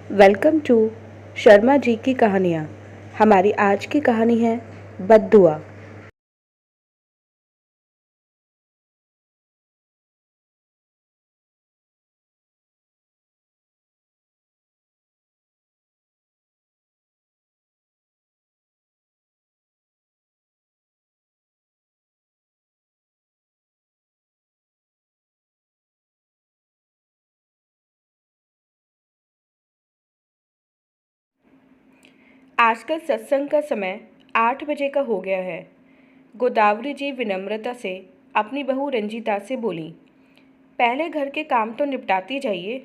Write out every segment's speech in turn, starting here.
Welcome to Sharma ji की कहानियाँ। हमारी आज की कहानी है बद्दुआ। आजकल सत्संग का समय 8 बजे का हो गया है। गोदावरी जी विनम्रता से अपनी बहू रंजीता से बोली, पहले घर के काम तो निपटाती जाइए।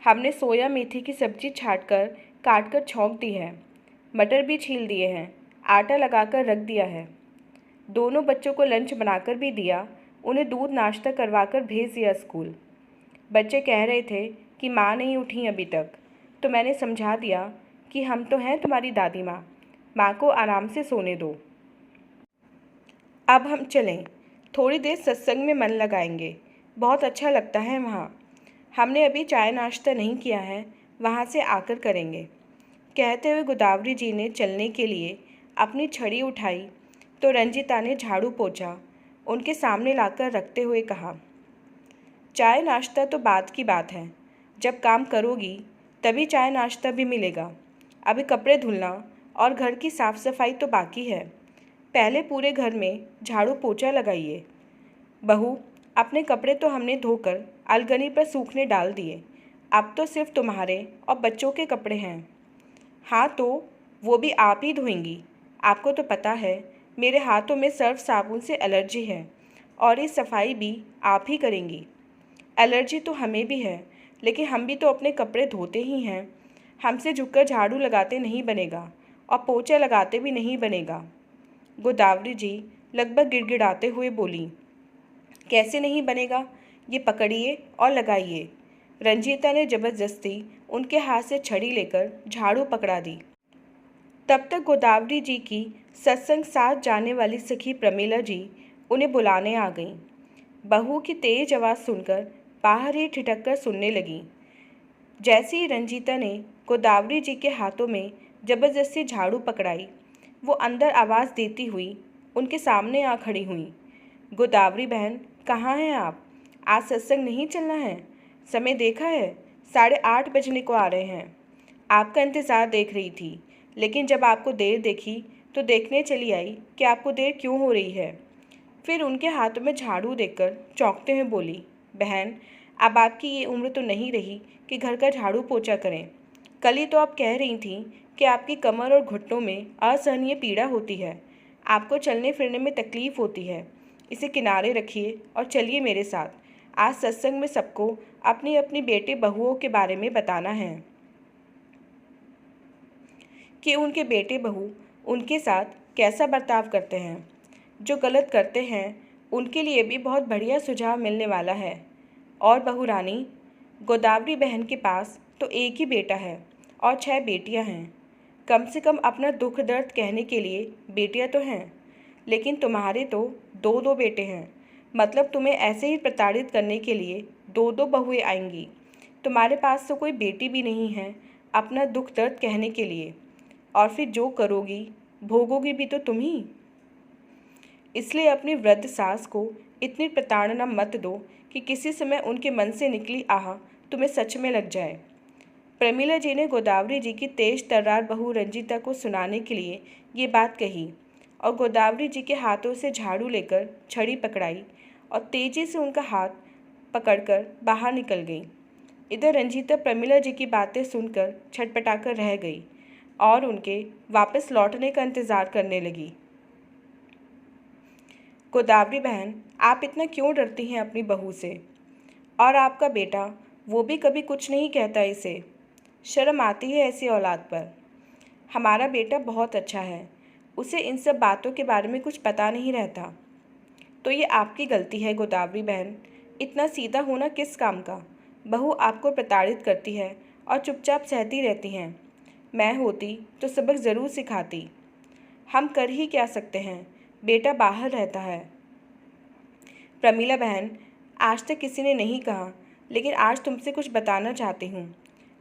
हमने सोया मेथी की सब्जी काट कर छौंक दी है, मटर भी छील दिए हैं, आटा लगाकर रख दिया है। दोनों बच्चों को लंच बनाकर भी दिया, उन्हें दूध नाश्ता करवाकर भेज दिया स्कूल। बच्चे कह रहे थे कि माँ नहीं उठी अभी तक, तो मैंने समझा दिया कि हम तो हैं तुम्हारी दादी माँ, माँ को आराम से सोने दो। अब हम चलें, थोड़ी देर सत्संग में मन लगाएंगे, बहुत अच्छा लगता है वहाँ। हमने अभी चाय नाश्ता नहीं किया है, वहाँ से आकर करेंगे। कहते हुए गोदावरी जी ने चलने के लिए अपनी छड़ी उठाई तो रंजीता ने झाड़ू पोंछा उनके सामने लाकर रखते हुए कहा, चाय नाश्ता तो बात की बात है, जब काम करोगी तभी चाय नाश्ता भी मिलेगा। अभी कपड़े धुलना और घर की साफ़ सफाई तो बाकी है, पहले पूरे घर में झाड़ू पोछा लगाइए। बहू, अपने कपड़े तो हमने धोकर अलगनी पर सूखने डाल दिए, अब तो सिर्फ तुम्हारे और बच्चों के कपड़े हैं। हाँ, तो वो भी आप ही धोएंगी। आपको तो पता है मेरे हाथों में सर्फ साबुन से एलर्जी है, और ये सफाई भी आप ही करेंगी। एलर्जी तो हमें भी है, लेकिन हम भी तो अपने कपड़े धोते ही हैं। हमसे झुककर झाड़ू लगाते नहीं बनेगा और पोछा लगाते भी नहीं बनेगा। गोदावरी जी लगभग गिड़गिड़ाते हुए बोली, कैसे नहीं बनेगा? ये पकड़िए और लगाइए। रंजीता ने ज़बरदस्ती उनके हाथ से छड़ी लेकर झाड़ू पकड़ा दी। तब तक गोदावरी जी की सत्संग साथ जाने वाली सखी प्रमीला जी उन्हें बुलाने आ गईं। बहू की तेज आवाज़ सुनकर बाहर ही ठिठक कर सुनने लगीं। जैसे ही रंजीता ने गोदावरी जी के हाथों में ज़बरदस्ती झाड़ू पकड़ाई, वो अंदर आवाज़ देती हुई उनके सामने आ खड़ी हुई। गोदावरी बहन, कहाँ हैं आप? आज सत्संग नहीं चलना है? समय देखा है, 8:30 बजने को आ रहे हैं। आपका इंतज़ार देख रही थी, लेकिन जब आपको देर देखी तो देखने चली आई कि आपको देर क्यों हो रही है। फिर उनके हाथों में झाड़ू देखकर चौंकते हुए बोली, बहन, अब आपकी ये उम्र तो नहीं रही कि घर का झाड़ू पोछा करें। कल ही तो आप कह रही थीं कि आपकी कमर और घुटनों में असहनीय पीड़ा होती है, आपको चलने फिरने में तकलीफ़ होती है। इसे किनारे रखिए और चलिए मेरे साथ। आज सत्संग में सबको अपनी अपनी बेटे बहुओं के बारे में बताना है कि उनके बेटे बहू उनके साथ कैसा बर्ताव करते हैं। जो गलत करते हैं उनके लिए भी बहुत बढ़िया सुझाव मिलने वाला है। और बहू रानी, गोदावरी बहन के पास तो एक ही बेटा है और 6 बेटियां हैं। कम से कम अपना दुख दर्द कहने के लिए बेटियां तो हैं, लेकिन तुम्हारे तो 2-2 बेटे हैं। मतलब तुम्हें ऐसे ही प्रताड़ित करने के लिए 2-2 बहुएं आएंगी। तुम्हारे पास तो कोई बेटी भी नहीं है अपना दुख दर्द कहने के लिए, और फिर जो करोगी भोगोगी भी तो तुम ही। इसलिए अपनी वृद्ध सास को इतनी प्रताड़ना मत दो कि किसी समय उनके मन से निकली आह तुम्हें सच में लग जाए। प्रमीला जी ने गोदावरी जी की तेज तर्रार बहू रंजीता को सुनाने के लिए ये बात कही, और गोदावरी जी के हाथों से झाड़ू लेकर छड़ी पकड़ाई और तेजी से उनका हाथ पकड़कर बाहर निकल गई। इधर रंजीता प्रमीला जी की बातें सुनकर छटपटाकर रह गई और उनके वापस लौटने का इंतज़ार करने लगी। गोदावरी बहन, आप इतना क्यों डरती हैं अपनी बहू से? और आपका बेटा, वो भी कभी कुछ नहीं कहता इसे? शर्म आती है ऐसी औलाद पर। हमारा बेटा बहुत अच्छा है, उसे इन सब बातों के बारे में कुछ पता नहीं रहता। तो ये आपकी गलती है गोदावरी बहन, इतना सीधा होना किस काम का? बहू आपको प्रताड़ित करती है और चुपचाप सहती रहती हैं। मैं होती तो सबक ज़रूर सिखाती। हम कर ही क्या सकते हैं, बेटा बाहर रहता है। प्रमीला बहन, आज तक किसी ने नहीं कहा, लेकिन आज तुमसे कुछ बताना चाहती हूँ।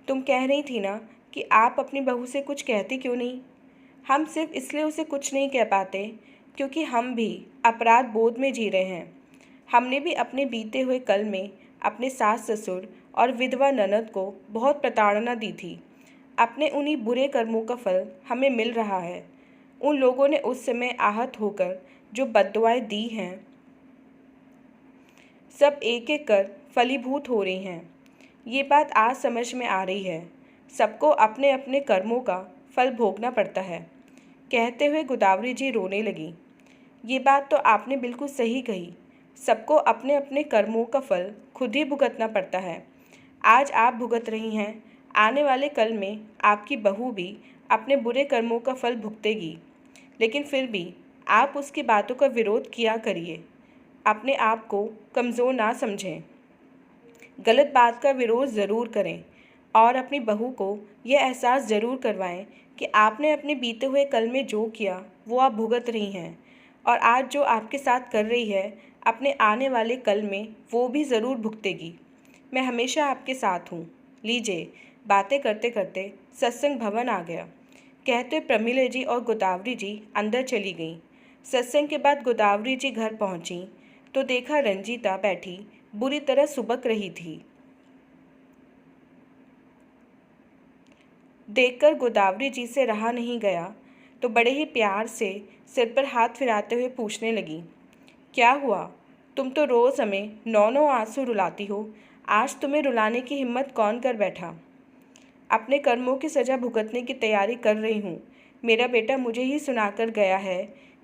तुम कह रही थी ना कि आप अपनी बहू से कुछ कहती क्यों नहीं? हम सिर्फ इसलिए उसे कुछ नहीं कह पाते क्योंकि हम भी अपराध बोध में जी रहे हैं। हमने भी अपने बीते हुए कल में अपने सास ससुर और विधवा ननद को बहुत प्रताड़ना दी थी। अपने उन्हीं बुरे कर्मों का फल हमें मिल रहा है। उन लोगों ने उस समय आहत होकर जो बद्दुआएं दी हैं, सब एक एक कर फलीभूत हो रही हैं। ये बात आज समझ में आ रही है। सबको अपने अपने कर्मों का फल भोगना पड़ता है। कहते हुए गोदावरी जी रोने लगी। ये बात तो आपने बिल्कुल सही कही। सबको अपने अपने कर्मों का फल खुद ही भुगतना पड़ता है। आज आप भुगत रही हैं, आने वाले कल में आपकी बहू भी अपने बुरे कर्मों का फल भुगतेगी। लेकिन फिर भी आप उसकी बातों का विरोध किया करिए। अपने आप को कमज़ोर ना समझें। गलत बात का विरोध ज़रूर करें और अपनी बहू को यह एहसास ज़रूर करवाएं कि आपने अपने बीते हुए कल में जो किया वो आप भुगत रही हैं, और आज जो आपके साथ कर रही है अपने आने वाले कल में वो भी ज़रूर भुगतेगी। मैं हमेशा आपके साथ हूँ। लीजिए। बातें करते करते सत्संग भवन आ गया। कहते हुए प्रमिला जी और गोदावरी जी अंदर चली गईं। सत्संग के बाद गोदावरी जी घर पहुँची तो देखा रंजीता बैठी बुरी तरह सुबक रही थी। देखकर गोदावरी जी से रहा नहीं गया तो बड़े ही प्यार से सिर पर हाथ फिराते हुए पूछने लगी, क्या हुआ? तुम तो रोज़ हमें 9 आंसू रुलाती हो, आज तुम्हें रुलाने की हिम्मत कौन कर बैठा? अपने कर्मों की सज़ा भुगतने की तैयारी कर रही हूँ। मेरा बेटा मुझे ही सुनाकर गया है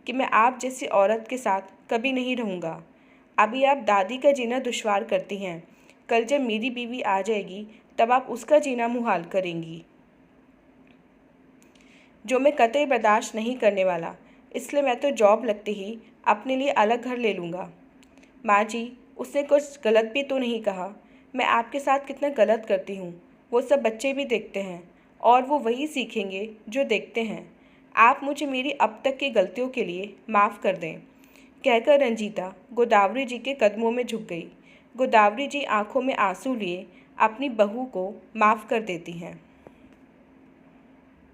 कि मैं आप जैसी औरत के साथ कभी नहीं रहूँगा। अभी आप दादी का जीना दुश्वार करती हैं, कल जब मेरी बीवी आ जाएगी तब आप उसका जीना मुहाल करेंगी, जो मैं कतई बर्दाश्त नहीं करने वाला। इसलिए मैं तो जॉब लगते ही अपने लिए अलग घर ले लूँगा। माँ जी, उसने कुछ गलत भी तो नहीं कहा। मैं आपके साथ कितना गलत करती हूँ वो सब बच्चे भी देखते हैं, और वो वही सीखेंगे जो देखते हैं। आप मुझे मेरी अब तक की गलतियों के लिए माफ़ कर दें। कहकर रंजीता गोदावरी जी के कदमों में झुक गई। गोदावरी जी आंखों में आंसू लिए अपनी बहू को माफ़ कर देती हैं।